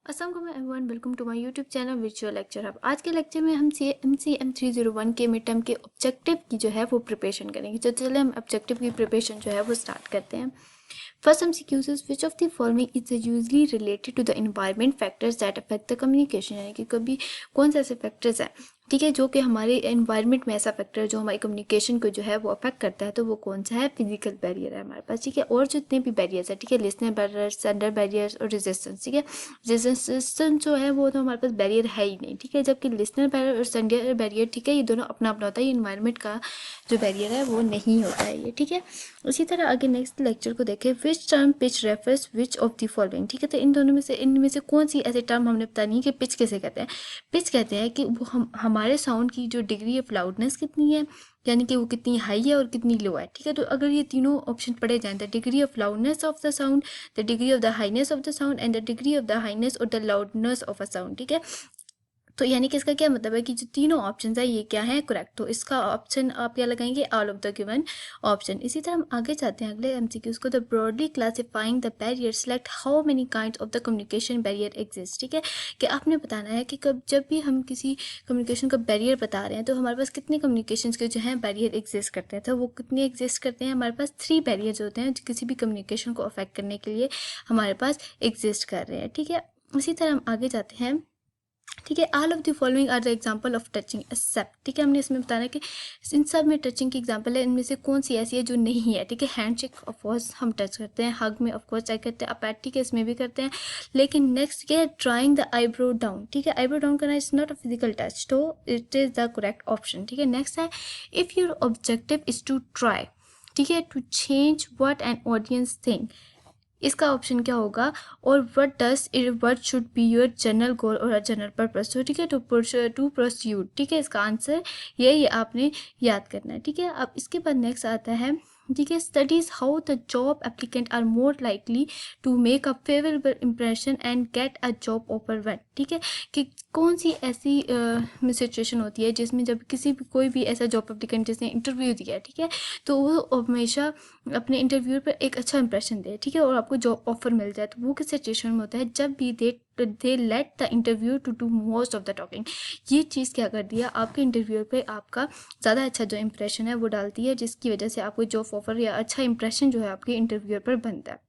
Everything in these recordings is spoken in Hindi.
अस्सलाम everyone, welcome to my YouTube channel visual lecture hub. आज के लेक्चर में हम MCM 301 के मिड टर्म के ऑब्जेक्टिव की जो है वो प्रिपरेशन करेंगे। तो चलिए हम ऑब्जेक्टिव की प्रिपरेशन जो है वो स्टार्ट करते हैं। First MCQ is which of the following is usually related to the environment factors that affect the communication, यानी कि कभी कौन से ऐसे फैक्टर्स हैं, ठीक है, जो कि हमारे एनवायरनमेंट में ऐसा फैक्टर जो हमारी कम्युनिकेशन को जो है वो अफेक्ट करता है। तो वो कौन सा है? फिजिकल बैरियर है हमारे पास, ठीक है। और जितने भी बैरियर्स है, ठीक है, लिसनर बैरियर्स, सेंडर बैरियर्स और रेजिस्टेंस, ठीक है। रेजिस्टेंस जो है वो तो हमारे पास बैरियर है ही नहीं, ठीक है, जबकि लिसनर बैरियर और सेंडर बैरियर, ठीक है, ये दोनों अपना अपना होता है। इन्वायरमेंट का जो बैरियर है वो नहीं होता है ये, ठीक है। उसी तरह आगे नेक्स्ट लेक्चर को देखें। Which term pitch refers which of the following, ठीक है। तो इन दोनों में से, इनमें से कौन सी ऐसे टर्म हमने बतानी है कि पिच कैसे कहते हैं। पिच कहते हैं कि वो हमारे साउंड की जो डिग्री ऑफ लाउडनेस कितनी है, यानी कि वो कितनी हाई है और कितनी लो है, ठीक है। तो अगर ये तीनों ऑप्शन पढ़े जाएं, the degree of loudness of the sound, the degree of the highness of the sound and the degree of the highness और the loudness of a sound, ठीक है। तो यानी कि इसका क्या मतलब है कि जो तीनों ऑप्शन है ये क्या है? करेक्ट। तो इसका ऑप्शन आप क्या लगाएंगे? All of the given option. इसी तरह हम आगे जाते हैं अगले MCQs को। The broadly classifying the barrier, select how many kinds of the communication barrier exist, ठीक है। कि आपने बताना है कि कब जब भी हम किसी कम्युनिकेशन का बैरियर बता रहे हैं तो हमारे पास कितने कम्युनिकेशन के जो हैं बैरियर एग्जिस्ट करते हैं। तो वो कितने एग्जिस्ट करते हैं? हमारे पास 3 बैरियर्स होते हैं जो किसी भी कम्युनिकेशन को अफेक्ट करने के लिए हमारे पास एग्जिस्ट कर रहे हैं, ठीक है। इसी तरह हम आगे जाते हैं, ठीक है। All of the following are the example of touching except, ठीक है। हमने इसमें बताना है कि इन सब में टचिंग की एग्जाम्पल है, इनमें से कौन सी ऐसी है जो नहीं है, ठीक है। हैंडशेक ऑफकोर्स हम टच करते हैं, हग में ऑफकोर्स टच करते हैं, अपैट, ठीक है, इसमें भी करते हैं। लेकिन नेक्स्ट क्या है? ड्राइंग द आईब्रो डाउन, ठीक है। आईब्रो डाउन करना is not a physical touch, तो it is the correct option, ठीक है। नेक्स्ट है, if your objective is to try, ठीक है, to change what an audience think, इसका ऑप्शन क्या होगा? और what should be your general goal और जनरल पर्पस, तो ठीक है, टू परस्यू, ठीक है, इसका आंसर ये आपने याद करना है, ठीक है। अब इसके बाद नेक्स्ट आता है, ठीक है, studies how the job applicant are more likely to make a favourable impression and get a job offer when, ठीक है। कि कौन सी ऐसी सिचुएशन होती है जिसमें जब कोई भी ऐसा जॉब एप्लीकेंट जिसने इंटरव्यू दिया है, ठीक है, तो वो हमेशा अपने इंटरव्यू पर एक अच्छा इंप्रेशन दे, ठीक है, और आपको जॉब ऑफर मिल जाए। तो वो किस सिचुएशन में होता है? जब भी they let the interview to do most of the talking. ये चीज़ क्या कर दिया? आपके इंटरव्यू पे आपका ज़्यादा अच्छा जो इंप्रेशन है वो डालती है, जिसकी वजह से आपको जॉब ऑफर या अच्छा इंप्रेशन जो है आपके इंटरव्यू पर बनता है।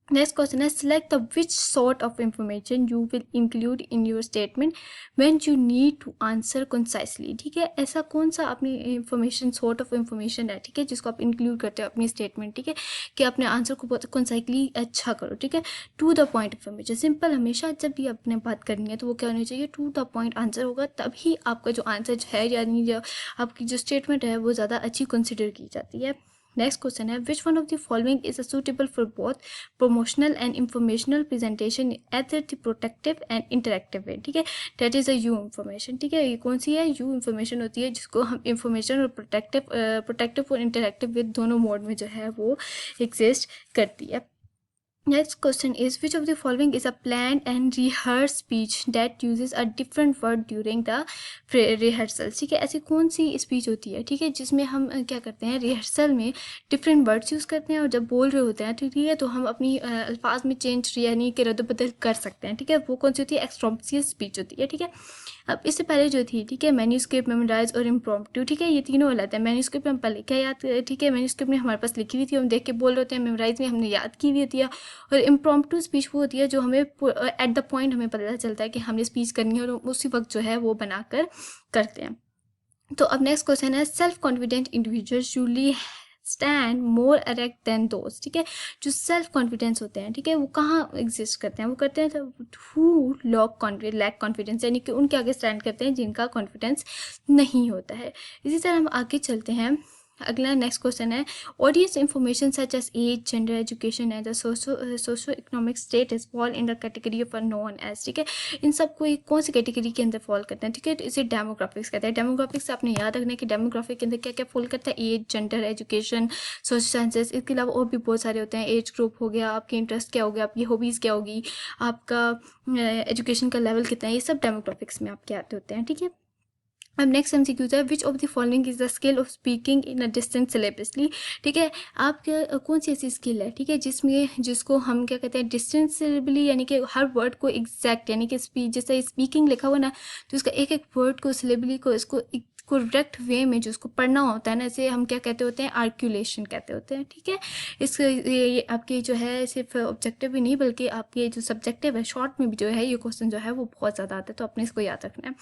नेक्स्ट क्वेश्चन है, select the which sort of information you will include in your statement when you need to answer concisely, ठीक है। ऐसा कौन सा अपनी इंफॉर्मेशन, सॉर्ट ऑफ इंफॉर्मेशन है, ठीक है, जिसको आप इंक्लूड करते हो अपनी स्टेटमेंट, ठीक है, कि अपने आंसर को बहुत कंसाइसली अच्छा करो, ठीक है। To the point information, simple, हमेशा जब भी आपने बात करनी है तो वो क्या होनी चाहिए? टू द पॉइंट आंसर होगा, तभी आपका जो आंसर है यानी जो आपकी जो स्टेटमेंट है वो ज़्यादा अच्छी कंसिडर की जाती है। नेक्स्ट क्वेश्चन है, which one of the following is suitable for both promotional and informational presentation either the protective and interactive way, ठीक है। that is a U information, ठीक है। ये कौन सी है? U information होती है जिसको हम information और प्रोटेक्टिव और इंटरेक्टिव विद दोनों मोड में जो है वो एग्जिस्ट करती है। Next question is, which of the following is a planned and rehearsed speech that uses a different word during the rehearsal, ठीक है। ऐसी कौन सी स्पीच होती है, ठीक है, जिसमें हम क्या करते हैं? रिहर्सल में डिफरेंट वर्ड्स यूज़ करते हैं और जब बोल रहे होते हैं, ठीक है, तो हम अपनी अल्फाज में चेंज यानी कि रद्द-बदल कर सकते हैं, ठीक है। वो कौन सी होती है? एक्सप्रोम्प्टिव स्पीच होती है, ठीक है। अब इससे पहले जो थी, ठीक है, मैन्यूस्क्रिप्ट, मेमोराइज और इम्प्रॉम्प्टू, ठीक है, ये तीनों अलग है। मैन्यूस्क्रिप्ट में हम पहले क्या याद, ठीक है, मैन्यूस्क्रिप्ट में हमारे पास लिखी हुई थी, हम देख के बोल रहे होते हैं। मेमोराइज में हमने याद की हुई होती है। और इम्प्रॉम्प्टू स्पीच वो होती है जो हमें एट द पॉइंट हमें पता चलता है कि हमने स्पीच करनी है और उसी वक्त जो है वो बनाकर करते हैं। तो अब नेक्स्ट क्वेश्चन है, self confident individuals usually stand more erect than दोस्त, ठीक है। जो सेल्फ कॉन्फिडेंस होते हैं, ठीक है, वो कहाँ एग्जिस्ट करते हैं? वो करते हैं हु लैक कॉन्फिडेंस, यानी कि उनके आगे स्टैंड करते हैं जिनका कॉन्फिडेंस नहीं होता है। इसी तरह हम आगे चलते हैं। अगला नेक्स्ट क्वेश्चन है, audience information such as age, gender, education and socio economic status fall in the category of known as, ठीक है। इन सबको एक कौन सी कैटेगरी के अंदर फॉल करते हैं, ठीक है, इसे डेमोग्राफिक्स कहते हैं। डेमोग्राफिक्स आपने याद रखना है कि डेमोग्राफिक के अंदर क्या क्या फॉल करता है? Age, gender, education, social sciences. इसके अलावा और भी बहुत सारे होते हैं। एज ग्रुप हो गया, आपके इंटरेस्ट क्या हो गया, आपकी हॉबीज़ क्या होगी, आपका एजुकेशन का लेवल कितना है, ये सब डेमोग्राफिक्स में आपके आते होते हैं, ठीक है। अब नेक्स्ट एमसीक्यू है, which of the following is the skill of speaking in a distant syllably. ठीक है, आप क्या कौन सी ऐसी स्किल है, ठीक है, जिसको हम क्या कहते हैं डिस्टेंट सिलेबली, यानी कि हर वर्ड को एग्जैक्ट, यानी कि स्पीच जैसे स्पीकिंग लिखा हुआ ना, तो उसका एक एक वर्ड को सिलेबली को इसको करेक्ट वे में जो उसको पढ़ना होता है ना, इसे हम क्या कहते होते हैं, आर्कुलेशन कहते होते हैं। ठीक है, ये आपके जो है सिर्फ ऑब्जेक्टिव भी नहीं बल्कि आपके जो सब्जेक्टिव है शॉर्ट में भी जो है ये क्वेश्चन जो है वो बहुत ज़्यादा आता है, तो अपने इसको याद रखना है।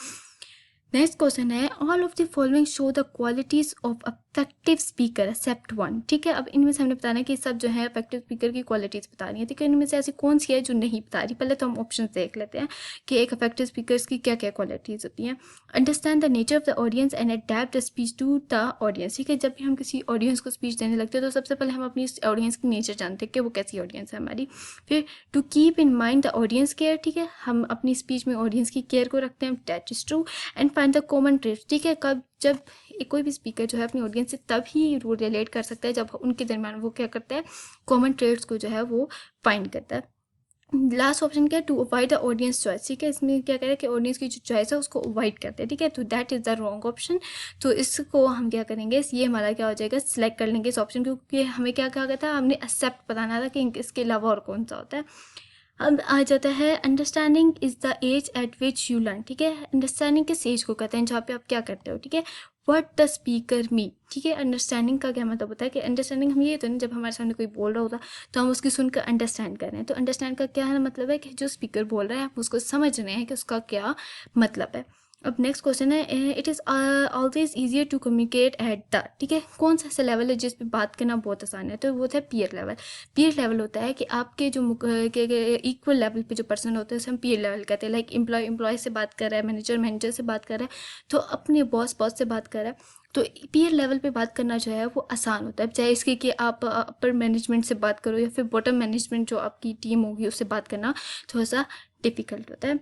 नेक्स्ट क्वेश्चन है, all of the following show the qualities of affective speaker accept one. ठीक है, अब इनमें से हमने बताना है कि सब जो है अफेक्टिव स्पीकर की क्वालिटीज बता रही है। ठीक है, इनमें से ऐसी कौन सी है जो नहीं बता रही। पहले तो हम ऑप्शन देख लेते हैं कि एक अफेक्टिव स्पीकर की क्या क्या क्वालिटीज होती हैं। Understand the nature of the audience and adapt the speech to the audience. ठीक है, जब भी हम किसी ऑडियंस को स्पीच देने लगते हैं तो सबसे पहले हम अपनी ऑडियंस की नेचर जानते हैं कि वो कैसी ऑडियंस है हमारी। फिर to keep in mind the audience care. ठीक है, हम अपनी स्पीच में ऑडियंस की केयर को रखते हैं, that is true. And find the common trades. ठीक है, कब जब कोई भी स्पीकर जो है अपनी ऑडियंस से तभी रिलेट कर सकता है जब उनके दरमियान वो क्या करता है, कॉमन ट्रेड्स को जो है वो फाइंड करता है। लास्ट ऑप्शन क्या है, to avoid the audience choice. ठीक है, इसमें क्या करें कि ऑडियंस की जो चॉइस है उसको अवॉइड करते हैं। ठीक है, तो that is the wrong option. तो इसको हम क्या करेंगे, ये हमारा क्या हो जाएगा, सिलेक्ट कर लेंगे इस ऑप्शन, क्योंकि हमें क्या कहा गया था, हमने एक्सेप्ट बताना था कि इसके अलावा और कौन सा होता है। अब आ जाता है, understanding is the age at which you learn. ठीक है, अंडरस्टैंडिंग किस एज को कहते हैं, जहाँ पे आप क्या करते हो। ठीक है, व्हाट द स्पीकर मी। ठीक है, अंडरस्टैंडिंग का क्या मतलब होता है कि अंडरस्टैंडिंग हम ये होता है ना, जब हमारे सामने कोई बोल रहा होता तो हम उसकी सुनकर अंडरस्टैंड कर रहे हैं। तो अंडरस्टैंड का क्या है मतलब है कि जो स्पीकर बोल रहा है आप उसको समझ रहे हैं कि उसका क्या मतलब है। अब नेक्स्ट क्वेश्चन है, it is always easier to communicate at the. ठीक है, कौन सा ऐसा लेवल है जिस पे बात करना बहुत आसान है, तो वो है पीयर लेवल। पीयर लेवल होता है कि आपके जो इक्वल लेवल पे जो पर्सन होते हैं उसे हम पीयर लेवल कहते हैं। लाइक एम्प्लॉय से बात कर रहा है, मैनेजर से बात कर रहा है, तो अपने बॉस से बात कर रहा है, तो पीयर लेवल पे बात करना जो है वो आसान होता है। चाहे इसके कि आप अपर मैनेजमेंट से बात करो या फिर बॉटम मैनेजमेंट जो आपकी टीम होगी उससे बात करना थोड़ा सा डिफिकल्ट होता है।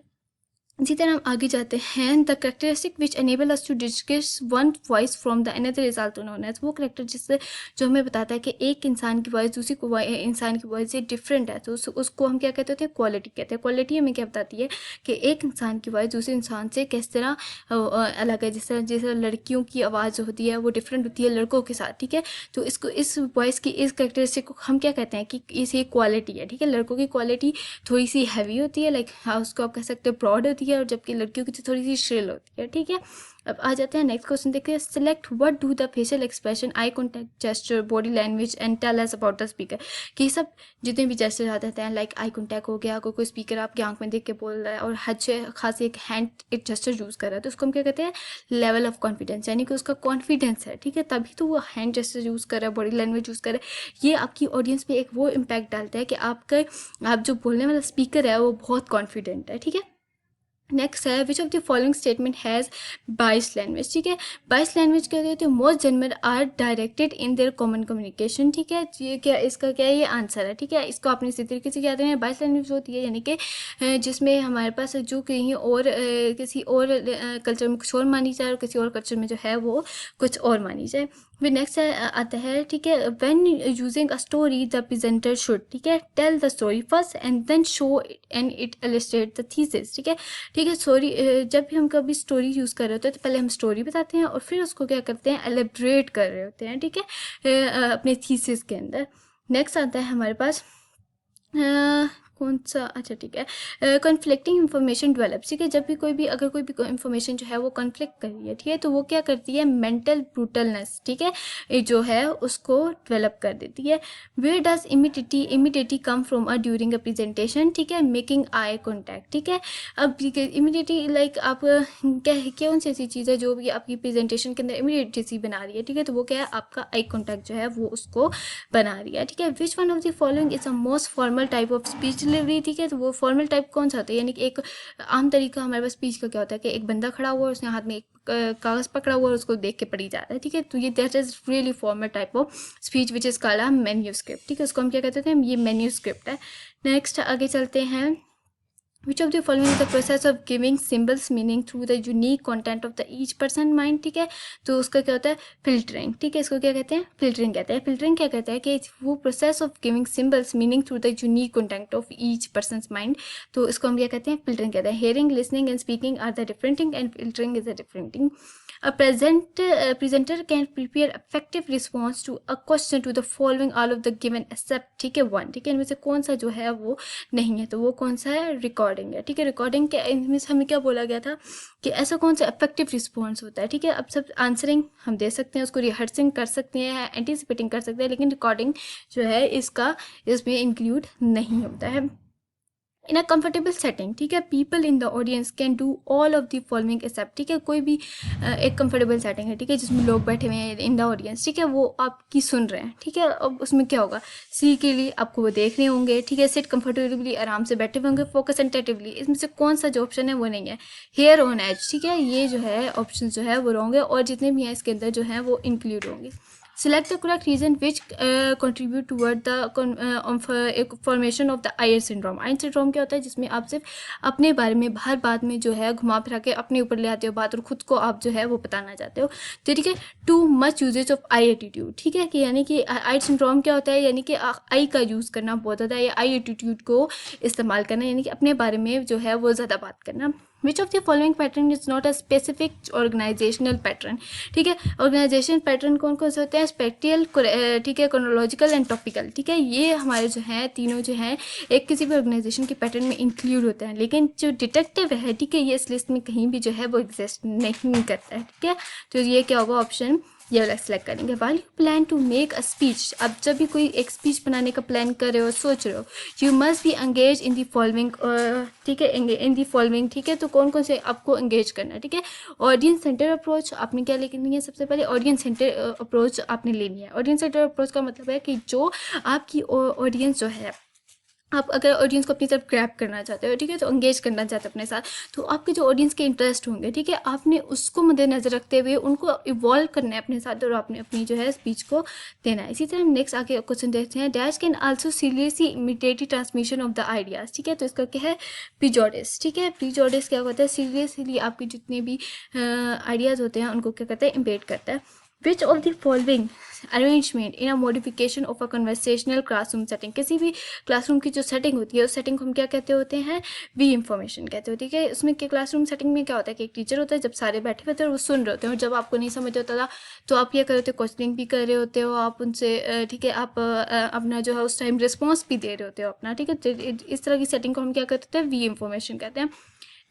इसी तरह हम आगे जाते हैं, the characteristic which enable us to distinguish one voice from the another is also known as. वो करेक्टर जिससे जो हमें बताता है कि एक इंसान की वॉइस दूसरी इंसान की वॉइस से डिफरेंट है, तो उसको हम क्या कहते हैं, क्वालिटी कहते हैं। क्वालिटी हमें क्या बताती है कि एक इंसान की वॉइस दूसरे इंसान से किस तरह अलग है। जिस तरह लड़कियों की आवाज़ होती है वो डिफरेंट होती है लड़कों के साथ। ठीक है, तो इसको इस वॉइस की इस करेक्टरिस्टिक को हम क्या कहते हैं कि इसे क्वालिटी है। ठीक है, लड़कों की क्वालिटी थोड़ी सी हैवी होती है, लाइक हाँ उसको आप कह सकते हो ब्रॉड होती है, और जबकि लड़कियों की थोड़ी सी श्रिल होती है। ठीक है, अब आ जाते हैं नेक्स्ट क्वेश्चन देखते हैं, select what do the facial expression, eye contact, gesture, body language and tell us about the speaker. कि सब जितने भी जेस्चर आते हैं, लाइक आई कॉन्टैक्ट हो गया, कोई स्पीकर आपकी आंख में देख के बोल रहा है और अच्छे खास एक हैंड एक जेस्चर यूज़ कर रहा है, तो उसको हम क्या कहते हैं, लेवल ऑफ कॉन्फिडेंस, यानी कि उसका कॉन्फिडेंस है। ठीक है, तभी तो वो हैंड जेस्चर यूज़ कर रहा है, बॉडी लैंग्वेज यूज़ कर रहा है। ये आपकी ऑडियंस पे एक वो इम्पैक्ट डालता है कि आप जो बोलने वाला स्पीकर है वो बहुत कॉन्फिडेंट है। ठीक है, नेक्स्ट है, which of the following statement has बाइस लैंग्वेज। ठीक है, बाइस लैंग्वेज क्या होती है, most general R directed in their common communication. ठीक है, ये क्या इसका क्या है, ये आंसर है। ठीक है, इसको आपने इसी तरीके से याद रखना है। बाइस लैंग्वेज होती है यानी कि जिसमें हमारे पास जो कहीं और किसी और कल्चर में कुछ और मानी जाए और किसी और कल्चर में जो है वो कुछ और मानी जाए। फिर नेक्स्ट आता है, ठीक है, when using a story the presenter should, ठीक है, tell the story first and then show and it illustrate the thesis. ठीक है, ठीक है, स्टोरी जब भी हम कभी स्टोरी यूज़ कर रहे होते हैं तो पहले हम स्टोरी बताते हैं और फिर उसको क्या करते हैं, एलेब्रेट कर रहे होते हैं। ठीक है, अपने थीसिस के अंदर। नेक्स्ट आता है हमारे पास कौन सा, अच्छा ठीक है, कॉन्फ्लिक्टिंग इन्फॉर्मेशन डेवलप्स। ठीक है, जब भी अगर कोई भी इन्फॉर्मेशन जो है वो कॉन्फ्लिक्ट कर रही है, ठीक है, तो वो क्या करती है, मेंटल ब्रूटलनेस, ठीक है, ये जो है उसको डेवलप कर देती है। Where does immediately come from a during a presentation, ठीक है, मेकिंग आई कॉन्टैक्ट। ठीक है, अब इमिडिएटली लाइक आप कौन सी ऐसी चीज़ है जो भी आपकी प्रेजेंटेशन के अंदर इमिडिएटली बना रही है। ठीक है, तो वो क्या है, आपका आई कॉन्टैक्ट जो है वो उसको बना रही है। ठीक है, which one of the following is a most formal type of speech delivery. ठीक है, तो वो फॉर्मल टाइप कौन सा होता है, यानी कि एक आम तरीका हमारे पास स्पीच का क्या होता है कि एक बंदा खड़ा हुआ है, उसने हाथ में एक कागज़ पकड़ा हुआ है, उसको देख के पढ़ी जा रहा है। ठीक है, तो ये that is really formal type of speech which is called a manuscript. ठीक है, उसको हम क्या कहते हैं, ये मैन्यूस्क्रिप्ट है। नेक्स्ट आगे चलते हैं, विच of the following is the process of giving symbols meaning through the unique content of the each person mind. ठीक है, तो उसका क्या होता है, फिल्टरिंग। ठीक है, इसको क्या कहते हैं, फिल्टरिंग कहते हैं। फिल्टरिंग क्या कहता है कि वो process of giving symbols meaning through the unique content of each person mind, तो इसको हम क्या कहते हैं, फिल्टरिंग कहते हैं। Hearing, listening and speaking are the different thing and filtering is a different thing. A presenter can prepare effective response to a question to the following all of the given except, ठीक है, one। ठीक है, इनमें से कौन सा जो है वो नहीं है, तो वो कौन सा है, रिकॉर्डिंग है। ठीक है, रिकॉर्डिंग के इनमें से हमें क्या बोला गया था कि ऐसा कौन सा इफेक्टिव रिस्पॉन्स होता है। ठीक है, अब सब आंसरिंग हम दे सकते हैं, उसको रिहर्सिंग कर सकते हैं, एंटीसिपेटिंग कर सकते हैं, लेकिन रिकॉर्डिंग जो है इसका इसमें इंक्लूड नहीं होता है। इन अ कंफर्टेबल सेटिंग, ठीक है, people in the audience can do all of the following except. ठीक है, कोई भी एक कंफर्टेबल सेटिंग है, ठीक है, जिसमें लोग बैठे हुए हैं इन द ऑडियंस, ठीक है, वो आपकी सुन रहे हैं। ठीक है, अब उसमें क्या होगा, सी के लिए आपको वो देख रहे होंगे। ठीक है, सिट कंफर्टेबली, आराम से बैठे हुए होंगे, फोकस एंटेटिवली, इसमें से कौन सा जो ऑप्शन है वो नहीं है। हेयर ऑन एज, ठीक है, ये जो है ऑप्शन जो है वो रॉन्ग है, और जितने भी हैं इसके अंदर जो है वो इंक्लूड होंगे। Select the correct reason which contribute toward the formation of the Iyer syndrome। Iyer syndrome क्या होता है, जिसमें आप सिर्फ अपने बारे में हर बात में जो है घुमा फिरा के अपने ऊपर ले आते हो बात, और खुद को आप जो है वो बताना चाहते हो। तो ठीक है, too much uses of I attitude. ठीक है, कि यानी कि आई सिंड्रोम क्या होता है, यानी कि आई का यूज़ करना बहुत ज़्यादा, या आई एटीट्यूड को इस्तेमाल करना, यानी कि अपने बारे में जो है वो ज़्यादा बात करना। Which of the following pattern is not a specific organisational pattern. ठीक है, ऑर्गेनाइजेशन पैटर्न कौन कौन से होते हैं, स्पेक्टियल, ठीक है, क्रोनोलॉजिकल एंड टॉपिकल। ठीक है, ये हमारे जो हैं तीनों जो हैं एक किसी भी ऑर्गेनाइजेशन के पैटर्न में इंक्लूड होते हैं, लेकिन जो डिटेक्टिव है, ठीक है, ये इस लिस्ट में कहीं भी जो है वो एग्जिस्ट नहीं करता है। ठीक है, तो ये क्या होगा, ऑप्शन ये वाला सेलेक्ट करेंगे। While you plan to make a speech, अब जब भी कोई एक स्पीच बनाने का प्लान कर रहे हो, सोच रहे हो, you must be engage in the following. ठीक है, इन दी फॉलोइंग। ठीक है, तो कौन कौन से आपको एंगेज करना है। ठीक है, ऑडियंस सेंटर अप्रोच आपने क्या लेनी है, सबसे पहले ऑडियंस सेंटर अप्रोच आपने लेनी है। ऑडियंस सेंटर अप्रोच का मतलब है कि जो आपकी ऑडियंस जो है, आप अगर ऑडियंस को अपनी तरफ ग्रैब करना चाहते हो, ठीक है, तो एंगेज करना चाहते हो अपने साथ, तो आपके जो ऑडियंस के इंटरेस्ट होंगे, ठीक है, आपने उसको मद्देनजर रखते हुए उनको इवॉल्व करना है अपने साथ, और आपने अपनी जो है स्पीच को देना है। इसी तरह हम नेक्स्ट आगे क्वेश्चन देखते हैं। Dash can also seriously imitate transmission of the ideas. ठीक है, तो इसका क्या है, प्रीजोडिस। ठीक है, प्रीजोडिस क्या होता है, सीरियसली आपके जितने भी आइडियाज़ होते हैं उनको क्या करता है, इम्पेट करता है। Which of the following arrangement in a modification of a conversational classroom setting, किसी भी क्लासरूम की जो सेटिंग होती है उस सेटिंग को हम क्या कहते होते हैं, वी इंफॉर्मेशन कहते हो। ठीक है, उसमें क्या क्लासरूम सेटिंग में क्या होता है कि एक टीचर होता है, जब सारे बैठे होते हैं और वो सुन रहे होते हैं, और जब आपको नहीं समझ होता था तो आप क्या कर रहे होते हो, क्वेश्चनिंग भी कर रहे होते हो आप उनसे। ठीक है, आप अपना जो है उस टाइम रिस्पॉन्स भी दे रहे होते हो अपना। ठीक है, इस तरह की सेटिंग को हम क्या कहते हैं, वी इंफॉर्मेशन कहते हैं।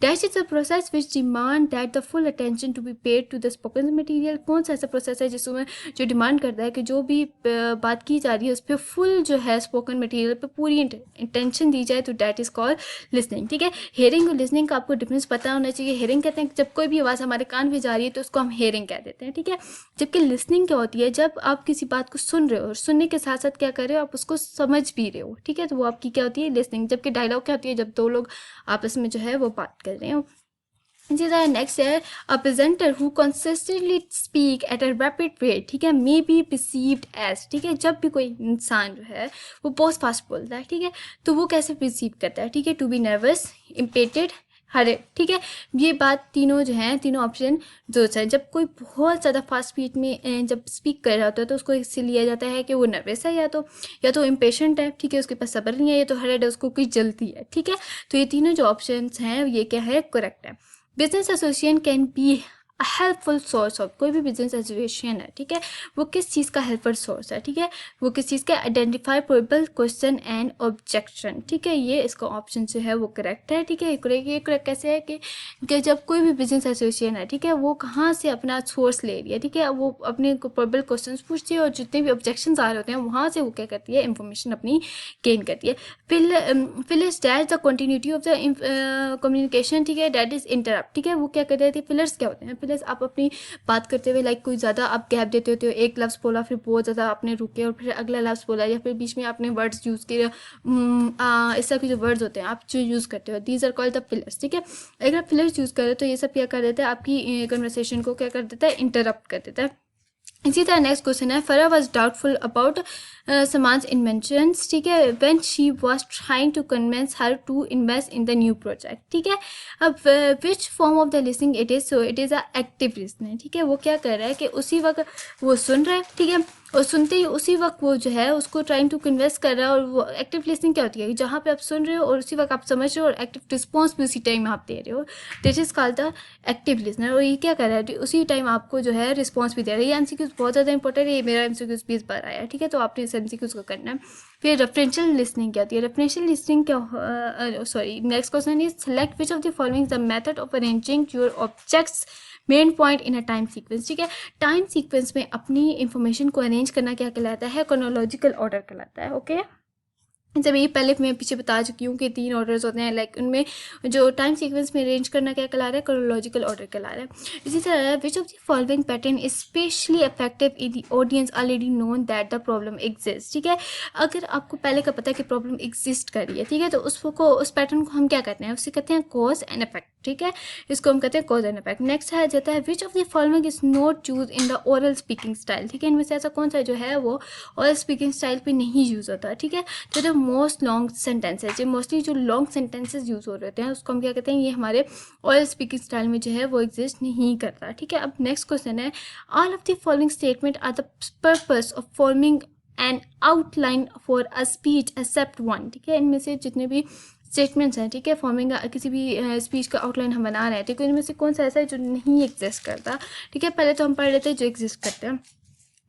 Dash is a process which demand that the full attention to be paid to the spoken material। कौन सा ऐसा प्रोसेस है जिसमें जो डिमांड करता है कि जो भी बात की जा रही है उस पर फुल जो है स्पोकन मटेरियल पे पूरी अटेंशन दी जाए, तो डैट इज़ कॉल्ड लिसनिंग। ठीक है, हेयरिंग और लिसनिंग का आपको डिफरेंस पता होना चाहिए। हेयरिंग कहते हैं कि जब कोई भी आवाज़ हमारे कान में जा रही है तो उसको हम हेयरिंग कह देते हैं। ठीक है, जबकि लिसनिंग क्या होती है, जब आप किसी बात को सुन रहे हो और सुनने के साथ साथ क्या कर रहे हो, आप उसको समझ भी रहे हो। ठीक है, तो वो आपकी क्या होती है, लिसनिंग। जबकि डायलॉग क्या होती है, जब दो लोग आपस में जो है वो बात कर रहे हो। जी सर, नेक्स्ट है अ presenter who consistently speak at a rapid rate, ठीक है, मे बी परसीव्ड एज। ठीक है, जब भी कोई इंसान जो है वो बहुत फास्ट बोलता है, ठीक है, तो वो कैसे परसीव करता है, ठीक है, टू बी नर्वस, इम्पेटेड, हरे। ठीक है, ये बात तीनों जो हैं, तीनों ऑप्शन जो है, जब कोई बहुत ज़्यादा फास्ट स्पीड में जब स्पीक कर रहा होता है तो उसको इससे लिया जाता है कि वो नर्वस है, या तो इम्पेशेंट है, ठीक है, उसके पास सब्र नहीं है, या तो हरेड है, उसको कोई जल्दी है। ठीक है, तो ये तीनों जो ऑप्शन हैं ये क्या है, करेक्ट है। Business association can be helpful source of, कोई भी बिजनेस एसोसिएशन है, ठीक है, वो किस चीज़ का हेल्पफुल सोर्स है, ठीक है, वो किस चीज़ का, identify probable question and objection. ठीक है, ये इसका ऑप्शन जो है वो करेक्ट है। ठीक है, ये करेक्ट कैसे है कि जब कोई भी बिजनेस एसोसिएशन है, ठीक है, वो कहाँ से अपना सोर्स ले रही है, ठीक है, वो अपने प्रोबेबल क्वेश्चन पूछती है और जितने भी ऑब्जेक्शन आ रहे होते हैं वहाँ से वो क्या करती है, इंफॉर्मेशन अपनी गेन करती है। Fillers dash the continuity of the communication, ठीक है, डैट इज इंटरप्ट। ठीक है, वो क्या कर रहे थे, फिलर्स क्या होते हैं, फिलर्स आप अपनी बात करते हुए लाइक कोई ज़्यादा आप गैप देते होते हो, एक लफ्ज़ बोला फिर बहुत ज़्यादा आपने रुके और फिर अगला लफ्ज़ बोला, या फिर बीच में आपने वर्ड्स यूज़ किए, इस तरह के जो वर्ड्स होते हैं आप जो यूज़ करते हो, these are called the fillers. ठीक है, अगर आप फिलर्स यूज़ करें तो ये सब क्या कर देता है, आपकी कन्वर्सेशन को क्या कर देता है, इंटरप्ट कर देता है। इसी तरह नेक्स्ट क्वेश्चन है, Farah was doubtful about Saman's inventions, ठीक है, when she was trying to convince her to invest in the new project, ठीक है। अब which form of the listening it is, so it is a active listening, ठीक है। वो क्या कर रहा है कि उसी वक्त वो सुन रहा है, ठीक है, और सुनते ही उसी वक्त वो जो है उसको ट्राइंग टू कन्विंस कर रहा है। और वो एक्टिव लिसनिंग क्या होती है, जहाँ पे आप सुन रहे हो और उसी वक्त आप समझ रहे हो और एक्टिव रिस्पॉन्स भी उसी टाइम आप दे रहे हो, this is called the active listener. और ये क्या कर रहा है, उसी टाइम आपको जो है रिस्पॉन्स भी दे रहा है। ये एमसीक्यूज बहुत ज़्यादा इंपॉर्टेंट है, ये मेरा एमसीक्यूज 20 बार आया है, ठीक है, तो आपने इस एमसीक्यूज को करना है। फिर रेफरेंशियल लिसनिंग क्या होती है, रेफरेंशियल लिसनिंग क्या, sorry, next question is select which of the following the method of arranging your objects main point in a time sequence, ठीक है। टाइम सीक्वेंस में अपनी इंफॉर्मेशन को अरेंज करना क्या कहलाता है, क्रोनोलॉजिकल ऑर्डर कहलाता है, ओके। जब ये पहले मैं पीछे बता चुकी हूँ कि 3 ऑर्डर्स होते हैं, लाइक उनमें जो टाइम सीक्वेंस में अरेंज करना क्या कहला रहा है, क्रोनोलॉजिकल ऑर्डर कहला रहा है। इसी तरह विच of the following pattern is specially effective in the audience already known that the problem exist, ठीक है। अगर आपको पहले का पता है कि प्रॉब्लम एग्जिस्ट कर रही है, ठीक है, तो उसको उस पैटर्न को हम क्या कहते हैं, उससे कहते हैं कॉज एंड इफेक्ट, ठीक है, इसको हम कहते हैं कॉज एंड इफेक्ट। नेक्स्ट है जाता है which of the following is not use in the oral speaking style, ठीक है, इनमें से ऐसा कौन सा जो है वो ओरल स्पीकिंग स्टाइल पे नहीं यूज होता, ठीक है। तो द मोस्ट लॉन्ग सेंटेंसेज, ये मोस्टली जो लॉन्ग सेंटेंसेज यूज हो रहे होते हैं उसको हम क्या कहते हैं, ये हमारे ओरल स्पीकिंग स्टाइल में जो है वो एग्जिस्ट नहीं करता, ठीक है। अब नेक्स्ट क्वेश्चन है, all of the following statement are the purpose of forming an outline for a speech except one, ठीक है, इनमें से जितने भी स्टेटमेंट्स हैं, ठीक है, फॉर्मिंग किसी भी स्पीच का आउटलाइन हम बना रहे हैं, ठीक है, इनमें से कौन सा ऐसा है जो नहीं एग्जिस्ट करता, ठीक है। पहले तो हम पढ़ लेते हैं जो एग्जिस्ट करते हैं।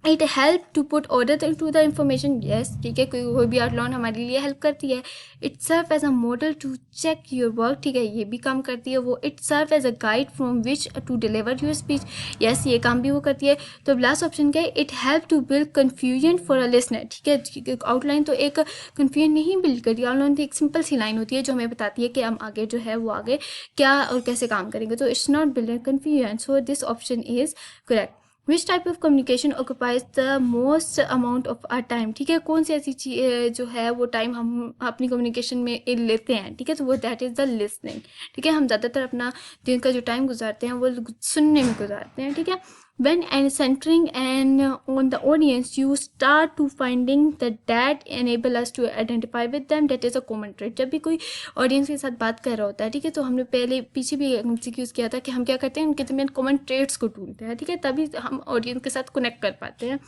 It help to put order to the information, yes, ठीक है, कोई भी आउटलाइन हमारे लिए हेल्प करती है। It serve as a model to check your work, ठीक है, ये भी काम करती है वो। It serve as a guide from which to deliver your speech, yes, ये काम भी वो करती है। तो लास्ट ऑप्शन क्या है, it help to build confusion for a listener, ठीक है। आउटलाइन तो एक कन्फ्यूजन नहीं बिल्ड करती, आउटलाइन तो एक सिंपल सी लाइन होती है जो हमें बताती है कि हम आगे जो है वो आगे क्या और कैसे काम करेंगे, तो it's not build confusion, so this option is correct. Which type of communication occupies the most amount of our time, ठीक है, कौन सी ऐसी चीज़ जो है वो टाइम हम अपनी कम्युनिकेशन में लेते हैं, ठीक है, तो वो दैट इज़ द लिसनिंग, ठीक है। हम ज़्यादातर अपना दिन का जो टाइम गुजारते हैं वो सुनने में गुजारते हैं, ठीक है। when and centering and on the audience you start to finding that enable us to identify with them, that is a common trait। जब भी कोई ऑडियंस के साथ बात कर रहा होता है, ठीक है, तो हमने पहले पीछे भी एमसीक्यूज किया था कि हम क्या करते हैं, उनके दरमियान कॉमन ट्रेट्स को ढूंढते हैं, ठीक है, तभी हम ऑडियंस के साथ कनेक्ट कर पाते हैं।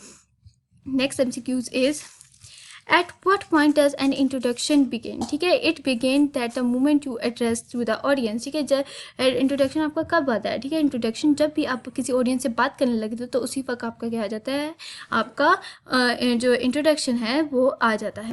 Next MCQs is At what point does an introduction begin, ठीक है, it begin that the moment you address to the audience, ठीक है, जब इंट्रोडक्शन आपका कब आता है, ठीक है, इंट्रोडक्शन जब भी आप किसी ऑडियंस से बात करने लगते हो तो उसी वक्त आपका क्या आ जाता है, आपका जो इंट्रोडक्शन है वो आ जाता है।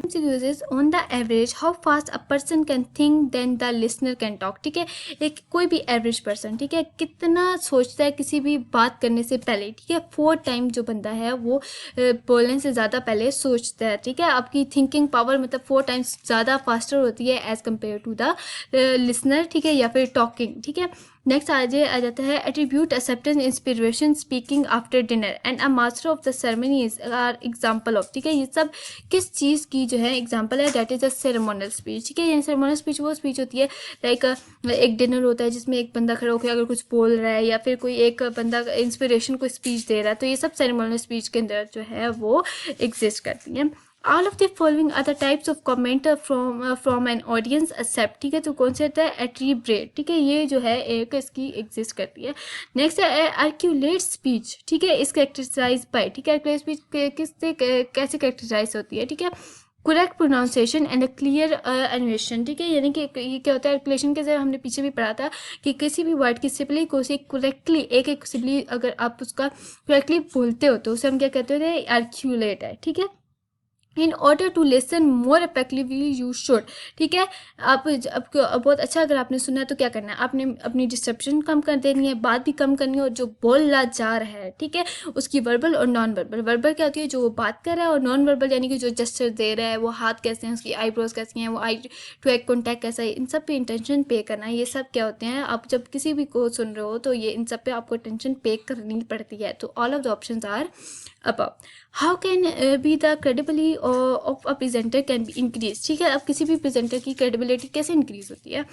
On the average how fast a person can think then the listener can talk, ठीक है, एक कोई भी एवरेज पर्सन, ठीक है, कितना सोचता है किसी भी बात करने से पहले, ठीक है, 4 टाइम जो बंदा है वो बोलने से ज़्यादा पहले सोचता है, ठीक है। आपकी थिंकिंग पावर मतलब 4 टाइम्स ज़्यादा फास्टर होती है as compare to the listener, ठीक है, या फिर टॉकिंग, ठीक है। नेक्स्ट आ जाता है attribute acceptance inspiration speaking after dinner and a master of the ceremonies are example of, ठीक है, ये सब किस चीज़ की जो है एग्जाम्पल है, that is a ceremonial speech, ठीक है। ये सेरेमोनियल स्पीच वो स्पीच होती है लाइक एक डिनर होता है जिसमें एक बंदा खड़ा होकर अगर कुछ बोल रहा है या फिर कोई एक बंदा इंस्पिरेशन को स्पीच दे रहा है, तो ये सब सेरेमोनियल स्पीच के अंदर जो है वो एग्जिस्ट करती हैं। All of the following are the types of comment from an audience accept, ठीक है, तो कौन सा होता है एट्रीब्यूट, ठीक है, ये जो है एक इसकी एग्जिस्ट करती है। नेक्स्ट है आर्टिकुलेट स्पीच, ठीक है, इस कैरेक्टराइज बाय, ठीक है, आर्टिकुलेट स्पीच किससे कैसे कैरेक्टराइज होती है, ठीक है, correct pronunciation and clear animation, ठीक है, यानी कि ये क्या होता है आर्टिकुलेशन के जरिए हमने पीछे भी पढ़ा था कि किसी भी वर्ड की सिबली को उसे करेक्टली एक सिबली अगर आप उसका करेक्टली बोलते हो तो उसे हम क्या कहते हैं, आर्टिकुलेट है, ठीक है। In order to listen more effectively you should, ठीक है, आप बहुत अच्छा अगर आपने सुना है तो क्या करना है, आपने अपनी डिस्ट्रप्शन कम कर देनी है, बात भी कम करनी है, और जो बोलना जा रहा है, ठीक है, उसकी वर्बल और नॉन वर्बल, वर्बल क्या होती है जो वो बात कर रहा है, और नॉन वर्बल यानी कि जो जेस्चर दे रहा है, वो हाथ कैसे हैं, उसकी आईब्रोज कैसी हैं, वो आई टू आई कॉन्टैक्ट कैसा है, इन सब पे इंटेंशन पे करना है। ये सब क्या होते हैं, आप जब किसी भी को सुन रहे हो तो ये इन सब पे आपको अटेंशन पे करनी पड़ती है। तो all of the options are above. How can be the credibility of a presenter can be increased, ठीक है, अब किसी भी प्रेजेंटर की क्रेडिबिलिटी कैसे इंक्रीज होती है।